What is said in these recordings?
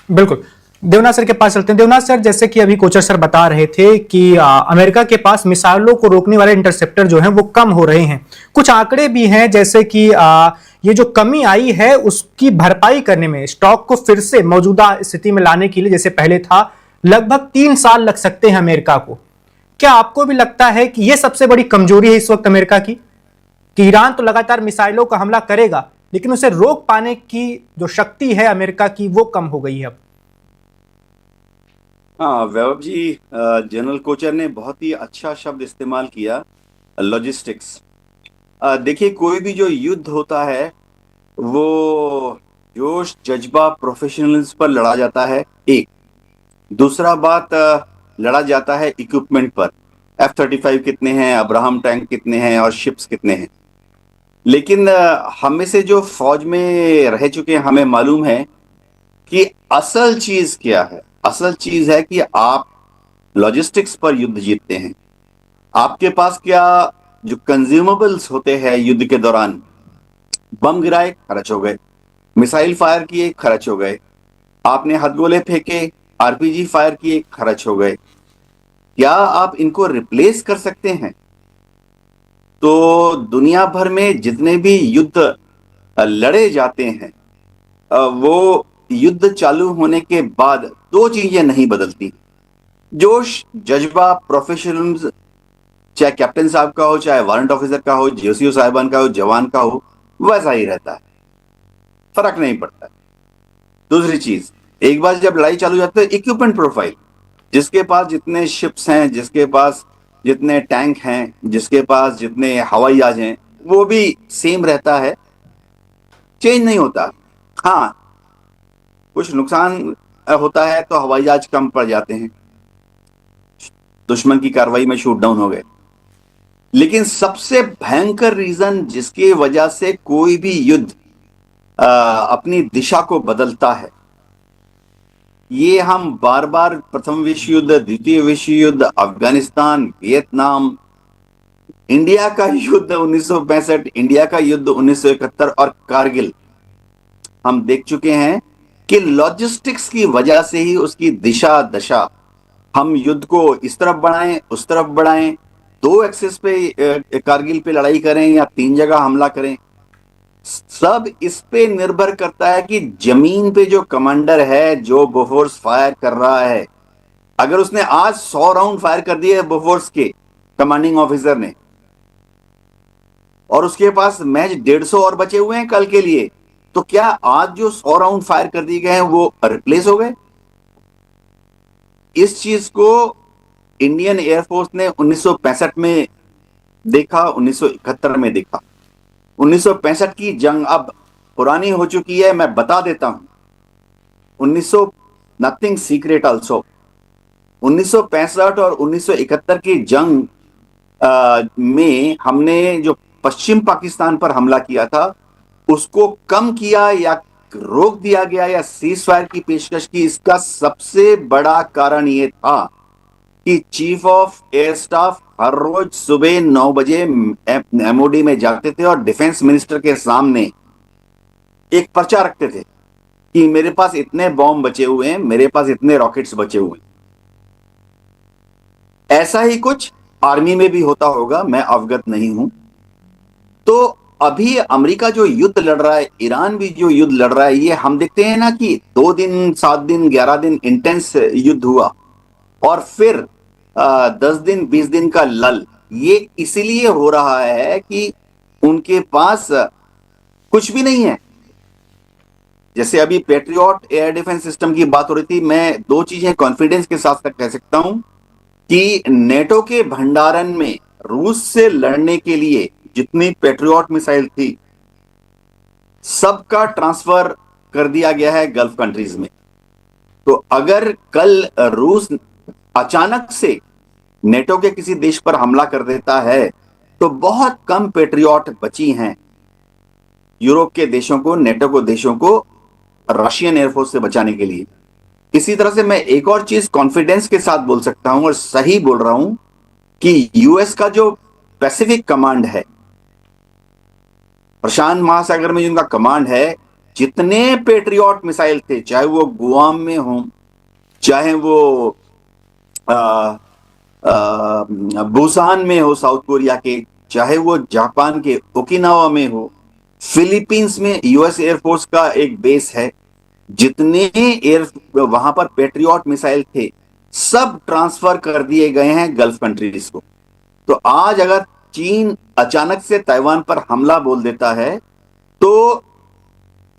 बिल्कुल। देवनाथ सर के पास चलते हैं। देवनाथ सर, जैसे कि अभी कोचर सर बता रहे थे कि अमेरिका के पास मिसाइलों को रोकने वाले इंटरसेप्टर जो हैं वो कम हो रहे हैं। कुछ आंकड़े भी हैं, जैसे कि ये जो कमी आई है उसकी भरपाई करने में, स्टॉक को फिर से मौजूदा स्थिति में लाने के लिए जैसे पहले था, लगभग 3 साल लग सकते हैं अमेरिका को। क्या आपको भी लगता है कि यह सबसे बड़ी कमजोरी है इस वक्त अमेरिका की, कि ईरान तो लगातार मिसाइलों का हमला करेगा लेकिन उसे रोक पाने की जो शक्ति है अमेरिका की वो कम हो गई है अब? हाँ वैभव जी, जनरल कोचर ने बहुत ही अच्छा शब्द इस्तेमाल किया, लॉजिस्टिक्स। देखिए, कोई भी जो युद्ध होता है वो जोश जज्बा प्रोफेशनल्स पर लड़ा जाता है। एक दूसरा बात, लड़ा जाता है इक्विपमेंट पर। F-35 कितने हैं, अब्राहम टैंक कितने हैं और शिप्स कितने हैं। लेकिन हम में से जो फौज में रह चुके हैं हमें मालूम है कि असल चीज क्या है। असल चीज है कि आप लॉजिस्टिक्स पर युद्ध जीतते हैं। आपके पास क्या जो कंज्यूमेबल्स होते हैं युद्ध के दौरान, बम गिराए खर्च हो गए, मिसाइल फायर किए खर्च हो गए, आपने हथगोले फेंके, आरपीजी फायर किए खर्च हो गए। क्या आप इनको रिप्लेस कर सकते हैं? तो दुनिया भर में जितने भी युद्ध लड़े जाते हैं, वो युद्ध चालू होने के बाद दो चीजें नहीं बदलती। जोश जज्बा प्रोफेशनल्स, चाहे कैप्टन साहब का हो, चाहे वारंट ऑफिसर का हो, जेसीओ साहिबान का हो, जवान का हो, वैसा ही रहता है, फर्क नहीं पड़ता है। दूसरी चीज, एक बार जब लड़ाई चालू हो जाती है, इक्विपमेंट प्रोफाइल, जिसके पास जितने शिप्स हैं, जिसके पास जितने टैंक हैं, जिसके पास जितने हवाई जहाज हैं, वो भी सेम रहता है, चेंज नहीं होता। हाँ, कुछ नुकसान होता है तो हवाई जहाज कम पड़ जाते हैं, दुश्मन की कार्रवाई में शूट डाउन हो गए। लेकिन सबसे भयंकर रीजन जिसकी वजह से कोई भी युद्ध अपनी दिशा को बदलता है, ये हम बार बार प्रथम विश्व युद्ध, द्वितीय विश्व युद्ध, अफगानिस्तान, वियतनाम, इंडिया का युद्ध 1965, इंडिया का युद्ध 1971 और कारगिल, हम देख चुके हैं कि लॉजिस्टिक्स की वजह से ही उसकी दिशा दशा, हम युद्ध को इस तरफ बढ़ाएं उस तरफ बढ़ाएं, दो एक्सिस पे कारगिल पे लड़ाई करें या तीन जगह हमला करें, सब इस पे निर्भर करता है कि जमीन पे जो कमांडर है, जो बोफोर्स फायर कर रहा है, अगर उसने आज 100 राउंड फायर कर दिए बोफोर्स के कमांडिंग ऑफिसर ने, और उसके पास मैच 150 और बचे हुए हैं कल के लिए, तो क्या आज जो 100 राउंड फायर कर दिए गए हैं वो रिप्लेस हो गए? इस चीज को इंडियन एयरफोर्स ने 1965 में देखा, 1971 में देखा। 1965 की जंग अब पुरानी हो चुकी है, मैं बता देता हूं। 1900 नथिंग सीक्रेट ऑल्सो, 1965 और 1971 की जंग में हमने जो पश्चिम पाकिस्तान पर हमला किया था उसको कम किया या रोक दिया गया या सीज फायर की पेशकश की, इसका सबसे बड़ा कारण यह था कि चीफ ऑफ एयर स्टाफ हर रोज सुबह 9 बजे एमओडी में जाते थे और डिफेंस मिनिस्टर के सामने एक पर्चा रखते थे कि मेरे पास इतने बॉम्ब बचे हुए हैं, मेरे पास इतने रॉकेट्स बचे हुए हैं। ऐसा ही कुछ आर्मी में भी होता होगा, मैं अवगत नहीं हूं। तो अभी अमेरिका जो युद्ध लड़ रहा है, ईरान भी जो युद्ध लड़ रहा है, ये हम देखते हैं ना कि 2 दिन, 7 दिन, 11 दिन इंटेंस युद्ध हुआ और फिर 10 दिन, 20 दिन का लल। ये इसीलिए हो रहा है कि उनके पास कुछ भी नहीं है। जैसे अभी पेट्रियट एयर डिफेंस सिस्टम की बात हो रही थी, मैं दो चीजें कॉन्फिडेंस के साथ कह सकता हूं कि नेटो के भंडारण में रूस से लड़ने के लिए जितनी पेट्रियट मिसाइल थी, सबका ट्रांसफर कर दिया गया है गल्फ कंट्रीज में। तो अगर कल रूस अचानक से नेटो के किसी देश पर हमला कर देता है तो बहुत कम पेट्रियट बची हैं यूरोप के देशों को, नेटो को देशों को रशियन एयरफोर्स से बचाने के लिए। इसी तरह से मैं एक और चीज कॉन्फिडेंस के साथ बोल सकता हूं और सही बोल रहा हूं कि यूएस का जो पैसिफिक कमांड है, प्रशांत महासागर में जिनका कमांड है, जितने पेट्रियट मिसाइल थे, चाहे वो गुआम में हो, चाहे वो बुसान में हो साउथ कोरिया के, चाहे वो जापान के ओकिनावा में हो, फिलीपींस में यूएस एयरफोर्स का एक बेस है, जितने एयर वहां पर पेट्रियट मिसाइल थे सब ट्रांसफर कर दिए गए हैं गल्फ कंट्रीज को। तो आज अगर चीन अचानक से ताइवान पर हमला बोल देता है तो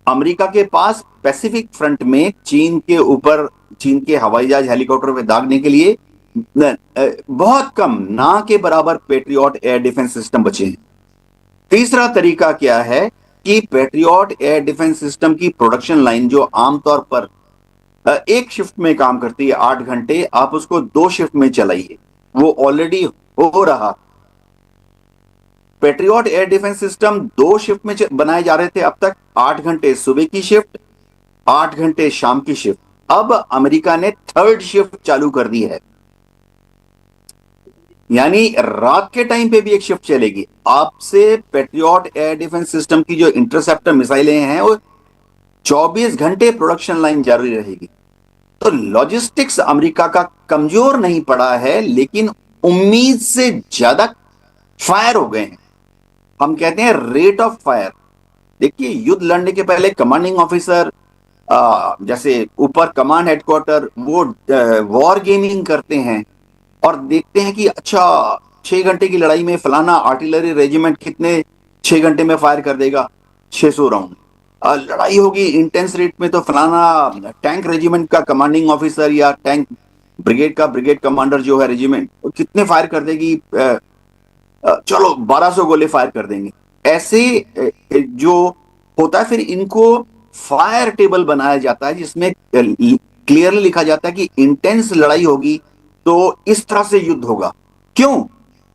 अमेरिका के पास पैसिफिक फ्रंट में चीन के ऊपर, चीन के हवाई जहाज हेलीकॉप्टर पे दागने के लिए बहुत कम, ना के बराबर पेट्रियट एयर डिफेंस सिस्टम बचे हैं। तीसरा तरीका क्या है कि पेट्रियट एयर डिफेंस सिस्टम की प्रोडक्शन लाइन जो आमतौर पर एक शिफ्ट में काम करती है 8 घंटे, आप उसको 2 शिफ्ट में चलाइए, वो ऑलरेडी हो रहा। Patriot air defence system 2 shift में बनाए जा रहे थे अब तक, 8 घंटे सुबह की शिफ्ट, 8 घंटे शाम की शिफ्ट। अब अमेरिका ने 3rd शिफ्ट चालू कर दी है, यानी रात के टाइम पे भी एक शिफ्ट चलेगी। आपसे पेट्रियट एयर डिफेंस सिस्टम की जो इंटरसेप्टर मिसाइलें हैं वो 24 घंटे प्रोडक्शन लाइन जारी रहेगी। तो लॉजिस्टिक्स अमेरिका का कमजोर नहीं पड़ा है, लेकिन उम्मीद से ज्यादा फायर हो गए हैं। हम कहते हैं रेट ऑफ फायर। देखिए, युद्ध लड़ने के पहले कमांडिंग ऑफिसर, जैसे ऊपर कमांड हेडक्वार्टर, वो वॉर गेमिंग करते हैं और देखते हैं कि अच्छा 6 घंटे की लड़ाई में फलाना आर्टिलरी रेजिमेंट कितने 6 घंटे में फायर कर देगा, 600 राउंड। लड़ाई होगी इंटेंस रेट में तो फलाना टैंक रेजिमेंट का कमांडिंग ऑफिसर या टैंक ब्रिगेड का ब्रिगेड कमांडर जो है रेजिमेंट, कितने फायर कर देगी, चलो 1200 गोले फायर कर देंगे। ऐसे जो होता है, फिर इनको फायर टेबल बनाया जाता है जिसमें क्लियरली लिखा जाता है कि इंटेंस लड़ाई होगी तो इस तरह से युद्ध होगा। क्यों?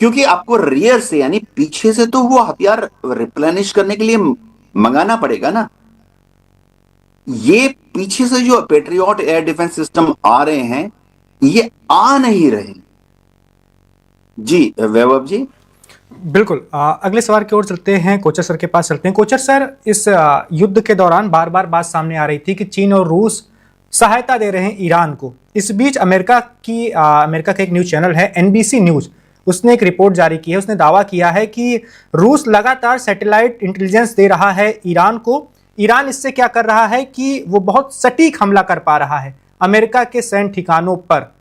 क्योंकि आपको रियर से, यानी पीछे से तो वो हथियार रिप्लेनिश करने के लिए मंगाना पड़ेगा ना। ये पीछे से जो पेट्रियट एयर डिफेंस सिस्टम आ रहे हैं, ये आ नहीं रहे। जी वैभव जी। बिल्कुल। अगले सवाल की ओर चलते हैं, कोचर सर के पास चलते हैं। कोचर सर, इस युद्ध के दौरान बार बार बात सामने आ रही थी कि चीन और रूस सहायता दे रहे हैं ईरान को। इस बीच अमेरिका का एक न्यूज चैनल है एनबीसी न्यूज, उसने एक रिपोर्ट जारी की है। उसने दावा किया है कि रूस लगातार सैटेलाइट इंटेलिजेंस दे रहा है ईरान को। ईरान इससे क्या कर रहा है कि वो बहुत सटीक हमला कर पा रहा है अमेरिका के सैन्य ठिकानों पर।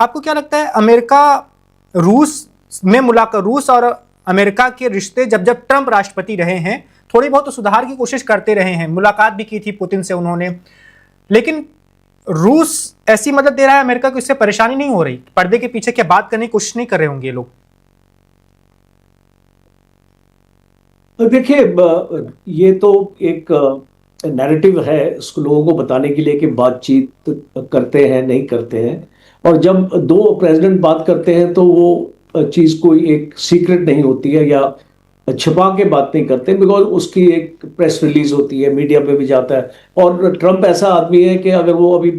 आपको क्या लगता है, अमेरिका रूस में मुलाकात, रूस और अमेरिका के रिश्ते जब जब ट्रंप राष्ट्रपति रहे हैं थोड़ी बहुत तो सुधार की कोशिश करते रहे हैं, मुलाकात भी की थी पुतिन से उन्होंने, लेकिन रूस ऐसी मदद दे रहा है अमेरिका को, इससे परेशानी नहीं हो रही? पर्दे के पीछे क्या बात करने की कोशिश नहीं कर रहे होंगे ये लोग? देखिए, ये तो एक नैरेटिव है इसको लोगों को बताने के लिए कि बातचीत करते हैं नहीं करते हैं, और जब 2 प्रेसिडेंट बात करते हैं तो वो चीज कोई एक सीक्रेट नहीं होती है या छिपा के बात नहीं करते, बिकॉज उसकी एक प्रेस रिलीज होती है, मीडिया पे भी जाता है। और ट्रंप ऐसा आदमी है कि अगर वो अभी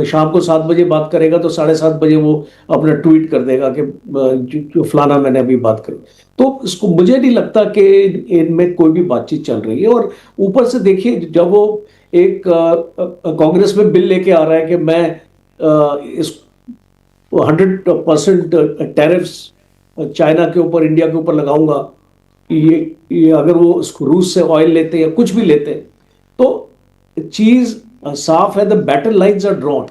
शाम को 7 बजे बात करेगा तो 7:30 बजे वो अपना ट्वीट कर देगा कि जो फलाना मैंने अभी बात करी। तो इसको मुझे नहीं लगता कि इनमें कोई भी बातचीत चल रही है। और ऊपर से देखिए, जब वो एक कांग्रेस में बिल लेके आ रहा है कि मैं इस 100% टैरिफ्स चाइना के ऊपर, इंडिया के ऊपर लगाऊंगा, ये अगर वो इसको रूस से ऑयल लेते हैं या कुछ भी लेते हैं तो चीज साफ है। The battle lines are drawn.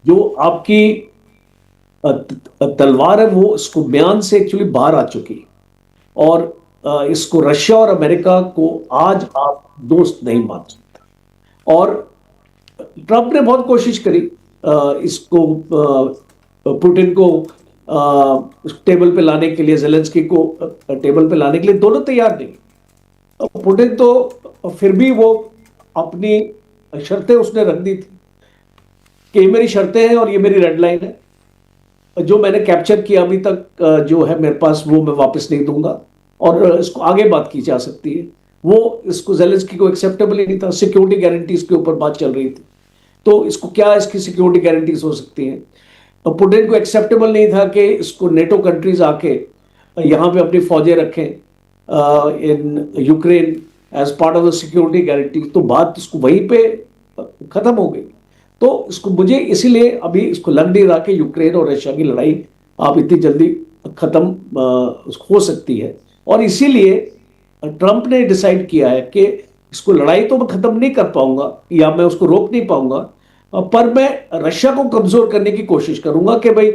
जो आपकी तलवार है वो इसको म्यान से एक्चुअली बाहर आ चुकी, और इसको रशिया और अमेरिका को आज आप दोस्त नहीं मान सकते। और ट्रंप ने बहुत कोशिश करी इसको पुतिन को टेबल पे लाने के लिए, जेलेंस्की को टेबल पे लाने के लिए, दोनों तैयार नहीं। पुतिन तो फिर भी वो अपनी शर्तें उसने रख दी थी कि ये मेरी शर्तें हैं और ये मेरी रेड लाइन है, जो मैंने कैप्चर किया अभी तक जो है मेरे पास, वो मैं वापस नहीं दूंगा, और इसको आगे बात की जा सकती है। वो इसको जेलेंस्की को एक्सेप्टेबल ही नहीं था। सिक्योरिटी गारंटीज के ऊपर बात चल रही थी, तो इसको क्या इसकी सिक्योरिटी गारंटीज हो सकती है। पुतिन को एक्सेप्टेबल नहीं था कि इसको नेटो कंट्रीज आके यहाँ पे अपनी फौजें रखें in Ukraine as part of the security guarantee, तो बात इसको वहीं पे खत्म हो गई। तो इसको मुझे इसीलिए अभी इसको लग नहीं रहा कि यूक्रेन और रशिया की लड़ाई आप इतनी जल्दी खत्म हो सकती है। और इसीलिए ट्रंप ने डिसाइड किया है कि इसको लड़ाई तो मैं खत्म नहीं कर पाऊंगा या मैं उसको रोक नहीं पाऊंगा, पर मैं रशिया को कमजोर करने की कोशिश करूंगा कि भाई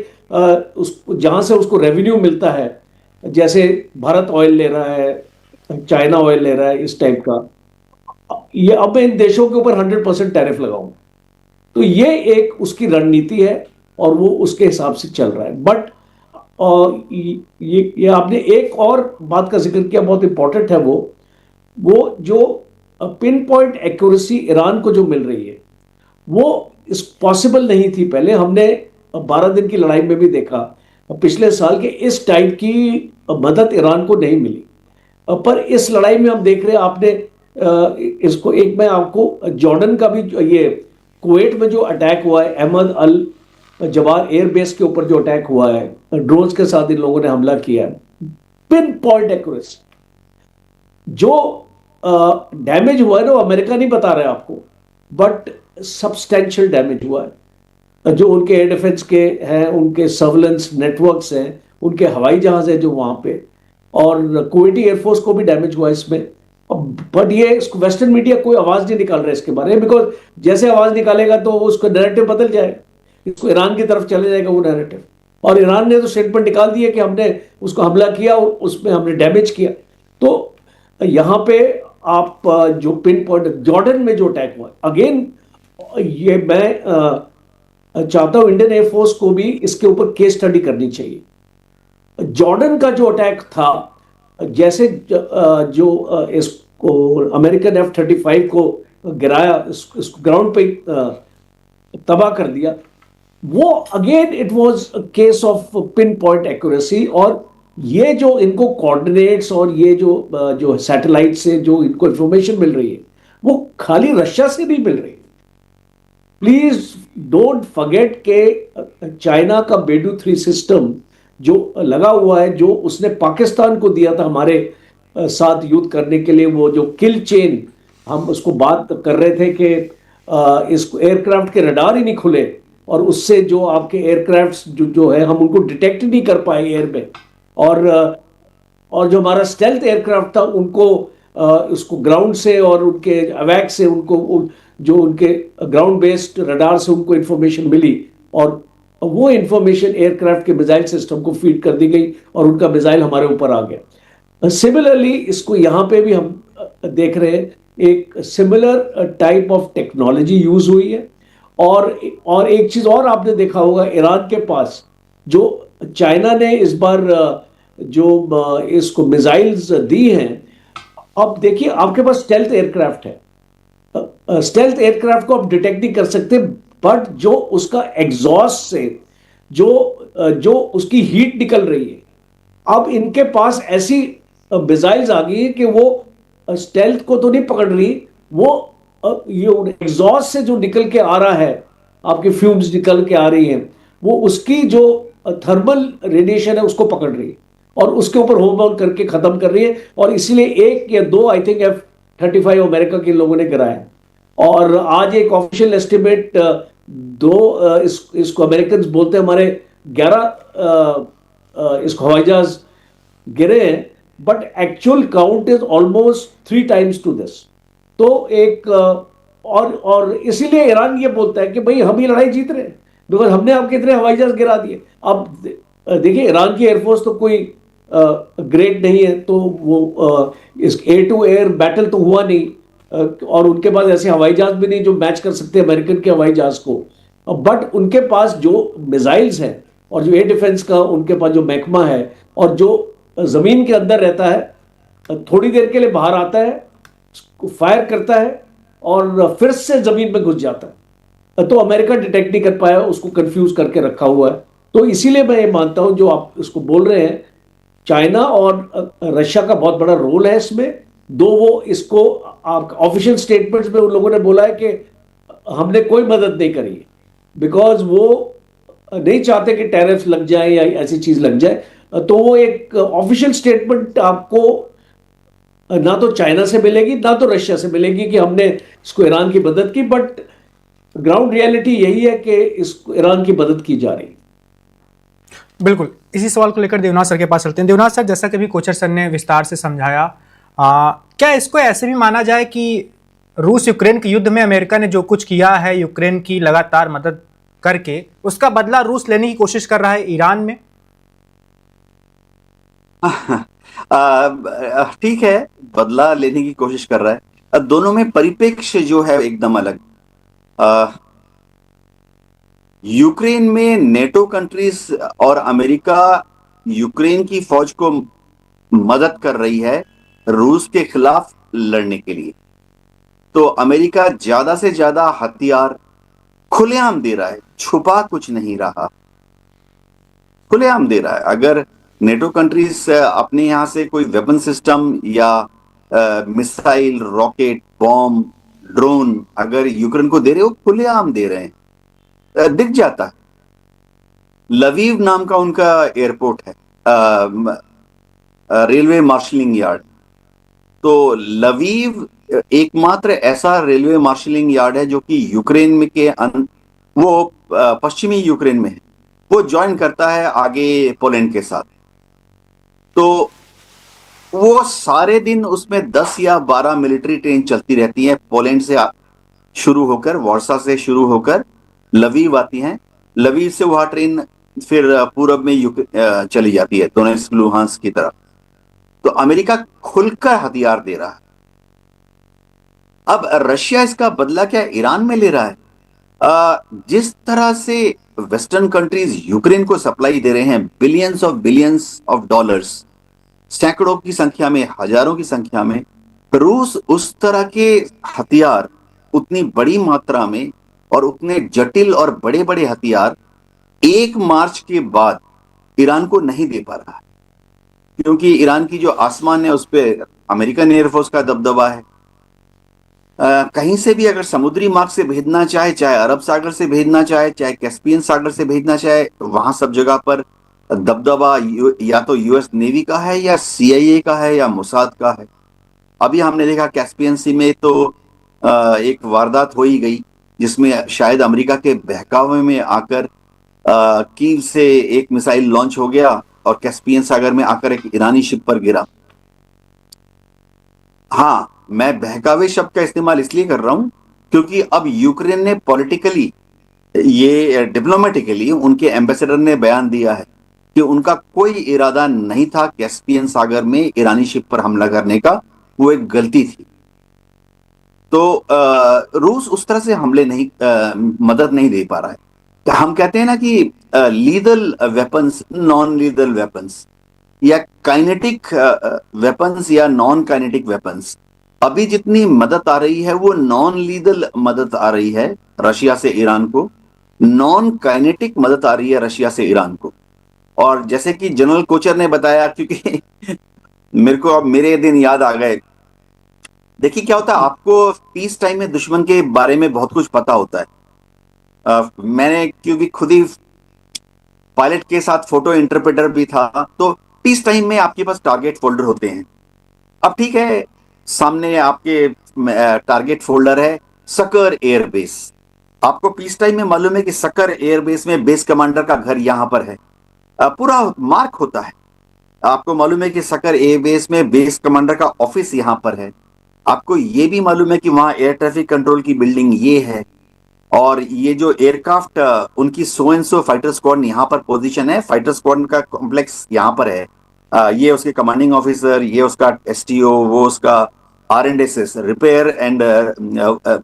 उस जहां से उसको रेवेन्यू मिलता है, जैसे भारत ऑयल ले रहा है, चाइना ऑयल ले रहा है, इस टाइप का, ये अब मैं इन देशों के ऊपर 100% टैरिफ लगाऊंगा। तो ये एक उसकी रणनीति है और वो उसके हिसाब से चल रहा है। बट ये आपने एक और बात का जिक्र किया, बहुत इंपॉर्टेंट है, वो जो पिन पॉइंट एक्यूरेसी ईरान को जो मिल रही है वो इस पॉसिबल नहीं थी पहले। हमने 12 दिन की लड़ाई में भी देखा पिछले साल के इस टाइप की मदद ईरान को नहीं मिली, पर इस लड़ाई में हम देख रहे हैं। आपने इसको एक मैं आपको जॉर्डन का भी, ये कुवैत में जो अटैक हुआ है अहमद अल जबार एयरबेस के ऊपर जो अटैक हुआ है, ड्रोन्स के साथ इन लोगों ने हमला किया है, पिन पॉइंट एक्यूरेसी। जो डैमेज हुआ है ना, अमेरिका नहीं बता रहा है आपको, बट सब्सटेंशियल डैमेज हुआ है। जो उनके एयर डिफेंस के हैं, उनके सर्वेलेंस नेटवर्क्स हैं, उनके हवाई जहाज है जो वहां पे, और कुवैती एयरफोर्स को भी डैमेज हुआ इसमें। बट ये वेस्टर्न मीडिया कोई आवाज नहीं निकाल रहा है इसके बारे में, बिकॉज जैसे आवाज निकालेगा तो उसका नैरेटिव बदल जाएगा, इसको ईरान की तरफ चले जाएगा वो नैरेटिव। और ईरान ने तो स्टेटमेंट निकाल दिया कि हमने उसको हमला किया और उसमें हमने डैमेज किया। तो यहां पे आप जो पिन पॉइंट जॉर्डन में जो अटैक हुआ, अगेन ये मैं चाहता हूं इंडियन एयरफोर्स को भी इसके ऊपर केस स्टडी करनी चाहिए। जॉर्डन का जो अटैक था, जैसे जो इसको अमेरिकन F-35 को गिराया, इसको ग्राउंड पे तबाह कर दिया, वो again it was a case of pin point accuracy. और ये जो इनको कोऑर्डिनेट्स और ये जो सैटेलाइट से जो इनको इंफॉर्मेशन मिल रही है वो खाली रशिया से नहीं मिल रही। प्लीज डोंट फॉरगेट के चाइना का बेडू 3 सिस्टम जो लगा हुआ है, जो उसने पाकिस्तान को दिया था हमारे साथ युद्ध करने के लिए, वो जो किल चेन हम उसको बात कर रहे थे कि इसको एयरक्राफ्ट के रडार ही नहीं खुले और उससे जो आपके एयरक्राफ्ट जो है हम उनको डिटेक्ट नहीं कर पाए एयर में, और जो हमारा स्टेल्थ एयरक्राफ्ट था उनको उसको ग्राउंड से और उनके अवैक से उनको जो उनके ग्राउंड बेस्ड रडार से उनको इंफॉर्मेशन मिली और वो इंफॉर्मेशन एयरक्राफ्ट के मिसाइल सिस्टम को फीड कर दी गई और उनका मिसाइल हमारे ऊपर आ गया। सिमिलरली इसको यहाँ पे भी हम देख रहे हैं, एक similar type of technology use हुई है। और एक चीज और आपने देखा होगा, ईरान के पास जो चाइना ने इस बार जो इसको मिसाइल्स दी हैं, अब देखिए आपके पास स्टेल्थ एयरक्राफ्ट है, स्टेल्थ एयरक्राफ्ट को आप डिटेक्ट नहीं कर सकते, बट जो उसका एग्जॉस्ट से जो उसकी हीट निकल रही है, अब इनके पास ऐसी मिसाइल्स आ गई है कि वो स्टेल्थ को तो नहीं पकड़ रही, वो ये एग्जॉस्ट से जो निकल के आ रहा है, आपकी फ्यूम्स निकल के आ रही हैं, वो उसकी जो थर्मल रेडिएशन है उसको पकड़ रही है और उसके ऊपर होम बाउंड करके खत्म कर रही है। और इसीलिए 1 या 2 आई थिंक F-35 अमेरिका के लोगों ने गिराया। और आज एक ऑफिशियल एस्टिमेट इसको अमेरिकन बोलते हैं हमारे 11 इसको हवाई जहाज गिरे हैं, but actual count is almost 3 times to this. तो एक और इसीलिए ईरान ये बोलता है कि भाई हम ये लड़ाई जीत रहे हैं बिकॉज हमने आपके इतने हवाई जहाज गिरा दिए। अब देखिए ईरान की एयरफोर्स तो कोई ग्रेट नहीं है, तो वो इस एयर टू एयर बैटल तो हुआ नहीं, और उनके पास ऐसे हवाई जहाज भी नहीं जो मैच कर सकते अमेरिकन के हवाई जहाज को। बट उनके पास जो मिसाइल्स हैं और जो एयर डिफेंस का उनके पास जो महकमा है और जो जमीन के अंदर रहता है, थोड़ी देर के लिए बाहर आता है, फायर करता है और फिर से जमीन में घुस जाता है, तो अमेरिका डिटेक्ट नहीं कर पाया, उसको कंफ्यूज करके रखा हुआ है। तो इसीलिए मैं ये मानता हूं जो आप इसको बोल रहे हैं, चाइना और रशिया का बहुत बड़ा रोल है इसमें। दो वो इसको ऑफिशियल स्टेटमेंट्स में उन लोगों ने बोला है कि हमने कोई मदद नहीं करी है बिकॉज वो नहीं चाहते कि टैरिफ लग जाए या ऐसी चीज लग जाए। तो वो एक ऑफिशियल स्टेटमेंट आपको ना तो चाइना से मिलेगी ना तो रशिया से मिलेगी कि हमने इसको ईरान की मदद की, बट ग्राउंड रियलिटी यही है कि इस ईरान की मदद की जा रही है। बिल्कुल, इसी सवाल को लेकर देवनाथ सर के पास चलते हैं। देवनाथ सर, जैसा कि अभी कोचर सर ने विस्तार से समझाया, क्या इसको ऐसे भी माना जाए कि रूस यूक्रेन के युद्ध में अमेरिका ने जो कुछ किया है, यूक्रेन की लगातार मदद करके, उसका बदला रूस लेने की कोशिश कर रहा है ईरान में? ठीक है, बदला लेने की कोशिश कर रहा है। दोनों में परिप्रेक्ष्य जो है एकदम अलग। यूक्रेन में नेटो कंट्रीज और अमेरिका यूक्रेन की फौज को मदद कर रही है रूस के खिलाफ लड़ने के लिए। तो अमेरिका ज्यादा से ज्यादा हथियार खुलेआम दे रहा है, छुपा कुछ नहीं रहा, खुलेआम दे रहा है। अगर नेटो कंट्रीज अपने यहां से कोई वेपन सिस्टम या मिसाइल, रॉकेट, बॉम्ब, ड्रोन अगर यूक्रेन को दे रहे हो, खुलेआम दे रहे हैं, दिख जाता है। लवीव नाम का उनका एयरपोर्ट है, रेलवे मार्शलिंग यार्ड। तो लवीव एकमात्र ऐसा रेलवे मार्शलिंग यार्ड है जो कि यूक्रेन में वो पश्चिमी यूक्रेन में है, वो ज्वाइन करता है आगे पोलैंड के साथ। तो वो सारे दिन उसमें 10 या 12 मिलिट्री ट्रेन चलती रहती हैं, पोलैंड से शुरू होकर, वार्सा से शुरू होकर लवीव आती हैं। लवीव से वह ट्रेन फिर पूरब में चली जाती है, दोनेत्स्क लुहांस्क की तरफ। तो अमेरिका खुलकर हथियार दे रहा है। अब रशिया इसका बदला क्या ईरान में ले रहा है? जिस तरह से वेस्टर्न कंट्रीज यूक्रेन को सप्लाई दे रहे हैं, बिलियंस ऑफ डॉलर्स, सैकड़ों की संख्या में, हजारों की संख्या में, रूस उस तरह के हथियार उतनी बड़ी मात्रा में और उतने जटिल और बड़े बड़े हथियार 1 मार्च के बाद ईरान को नहीं दे पा रहा है, क्योंकि ईरान की जो आसमान है उस पर अमेरिकन एयरफोर्स का दबदबा है। कहीं से भी अगर समुद्री मार्ग से भेजना चाहे, चाहे अरब सागर से भेजना चाहे, चाहे कैस्पियन सागर से भेजना चाहे, वहां सब जगह पर दबदबा या तो यूएस नेवी का है, या सीआईए का है, या मोसाद का है। अभी हमने देखा कैस्पियन सी में तो एक वारदात हो ही गई, जिसमें शायद अमेरिका के बहकावे में आकर कीव से एक मिसाइल लॉन्च हो गया और कैस्पियन सागर में आकर एक ईरानी शिप पर गिरा। हाँ, मैं बहकावे शब्द का इस्तेमाल इसलिए कर रहा हूं क्योंकि अब यूक्रेन ने पॉलिटिकली, ये डिप्लोमेटिकली, उनके एम्बेसडर ने बयान दिया है कि उनका कोई इरादा नहीं था कैस्पियन सागर में ईरानी शिप पर हमला करने का, वो एक गलती थी। तो रूस उस तरह से मदद नहीं दे पा रहा है। तो हम कहते हैं ना कि लीदल वेपन्स, नॉन लीदल वेपन्स, या काइनेटिक वेपन्स या नॉन काइनेटिक वेपन्स, अभी जितनी मदद आ रही है वो नॉन लीदल मदद आ रही है रशिया से ईरान को, नॉन काइनेटिक मदद आ रही है रशिया से ईरान को। और जैसे कि जनरल कोचर ने बताया, क्योंकि मेरे को अब मेरे दिन याद आ गए। देखिए क्या होता है, आपको पीस टाइम में दुश्मन के बारे में बहुत कुछ पता होता है। मैंने क्योंकि खुद ही पायलट के साथ फोटो इंटरप्रेटर भी था, तो पीस टाइम में आपके पास टारगेट फोल्डर होते हैं। अब ठीक है, सामने आपके टारगेट फोल्डर है सकर एयरबेस। आपको पीस टाइम में मालूम है कि सकर एयरबेस में बेस कमांडर का घर यहां पर है, पूरा मार्क होता है। आपको मालूम है कि सकर एयरबेस में बेस कमांडर का ऑफिस यहां पर है। आपको यह भी मालूम है कि वहां एयर ट्रैफिक कंट्रोल की बिल्डिंग ये है, और ये जो एयरक्राफ्ट उनकी so and so fighter squad यहां पर पोजीशन है, फाइटर स्क्वाड का कॉम्प्लेक्स यहां पर है। ये उसके कमांडिंग ऑफिसर, ये उसका एसटीओ, वो उसका R&SS, रिपेयर एंड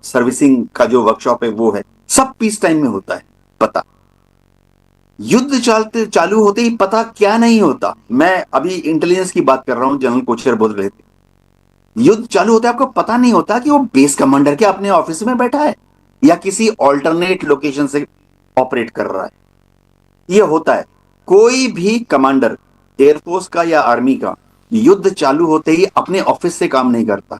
सर्विसिंग का जो वर्कशॉप है वो है। सब पीस टाइम में होता है पता। युद्ध चालू होते ही पता क्या नहीं होता। मैं अभी इंटेलिजेंस की बात कर रहा हूं, जनरल कोचर बोल रहे थे। युद्ध चालू होता है, आपको पता नहीं होता कि वो बेस कमांडर के अपने ऑफिस में बैठा है या किसी ऑल्टरनेट लोकेशन से ऑपरेट कर रहा है। ये होता है। कोई भी कमांडर एयरफोर्स का या आर्मी का युद्ध चालू होते ही अपने ऑफिस से काम नहीं करता।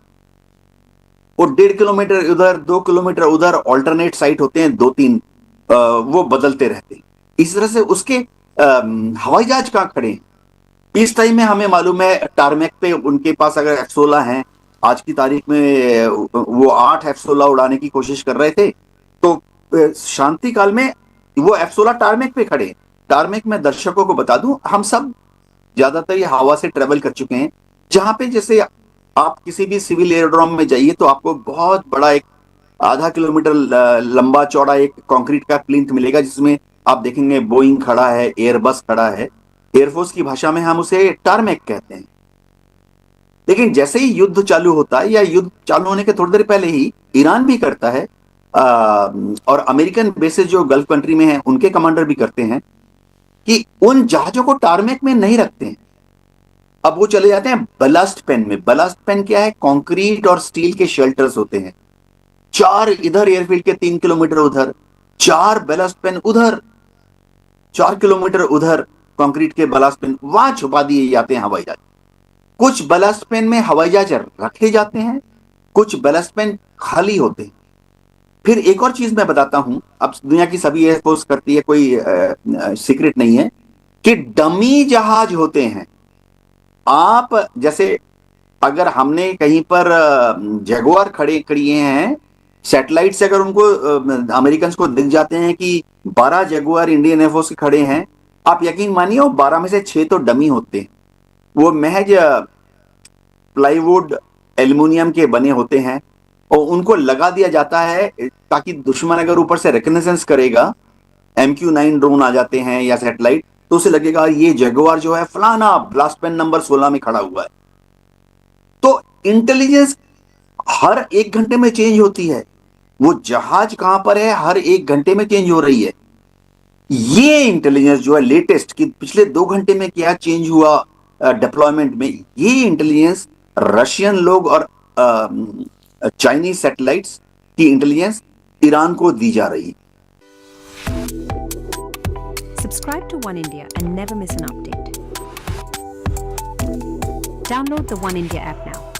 वो 1.5 किलोमीटर उधर, 2 किलोमीटर उधर ऑल्टरनेट साइट होते हैं, 2-3, वो बदलते रहते हैं। इस तरह से उसके हवाई जहाज कहां खड़े हैं, पीस टाइम में हमें मालूम है टारमेक पे उनके पास अगर F-16 हैं, आज की तारीख में वो 8 F-16 उड़ाने की कोशिश कर रहे थे, तो शांति काल में वो F-16 टारमेक पे खड़े। टारमेक में दर्शकों को बता दूं, हम सब ज्यादातर ये हवा से ट्रेवल कर चुके हैं, जहां पे जैसे आप किसी भी सिविल एयरोड्रोम में जाइए तो आपको बहुत बड़ा एक आधा किलोमीटर लंबा चौड़ा एक कंक्रीट का प्लिंथ मिलेगा, जिसमें आप देखेंगे बोइंग खड़ा है, एयरबस खड़ा है। एयरफोर्स की भाषा में हम उसे टारमेक कहते हैं। लेकिन जैसे ही युद्ध चालू होता है या युद्ध चालू होने के थोड़ी देर पहले ही ईरान भी करता है, और अमेरिकन बेसेस जो गल्फ कंट्री में हैं उनके कमांडर भी करते हैं कि उन जहाजों को टारमेक में नहीं रखते हैं। अब वो चले जाते हैं बलास्ट पेन में। बलास्ट पेन क्या है? कंक्रीट और स्टील के शेल्टर्स होते हैं, 4 इधर एयरफील्ड के 3 किलोमीटर उधर, 4 बलास्ट पेन उधर, 4 किलोमीटर उधर कंक्रीट के बलास्ट पेन, वहां छुपा दिए जाते हैं हवाई जहाज। कुछ बलास्ट पेन में हवाई जहाज रखे जाते हैं, कुछ बलास्ट पेन खाली होते हैं। फिर एक और चीज मैं बताता हूं, अब दुनिया की सभी एयरफोर्स करती है, कोई सीक्रेट नहीं है, कि डमी जहाज होते हैं। आप जैसे अगर हमने कहीं पर जगुआर खड़े किए हैं, सैटेलाइट से अगर उनको अमेरिकन को दिख जाते हैं कि 12 जगुआर इंडियन एयरफोर्स के खड़े हैं, आप यकीन मानिए वो 12 में से 6 तो डमी होते हैं। वो महज प्लाईवुड एल्युमिनियम के बने होते हैं और उनको लगा दिया जाता है ताकि दुश्मन अगर ऊपर से रिकनेसेंस करेगा, MQ-9 ड्रोन आ जाते हैं या सैटेलाइट, तो उसे लगेगा ये जगुआर जो है फलाना ब्लास्ट पेन नंबर 16 में खड़ा हुआ है। तो इंटेलिजेंस हर 1 घंटे में चेंज होती है। वो जहाज कहां पर है हर 1 घंटे में चेंज हो रही है। ये इंटेलिजेंस जो है लेटेस्ट, कि पिछले 2 घंटे में क्या चेंज हुआ डिप्लॉयमेंट में, ये इंटेलिजेंस रशियन लोग और चाइनीज सैटेलाइट्स की इंटेलिजेंस ईरान को दी जा रही है। Subscribe to One India and never miss an update. Download the One India app now.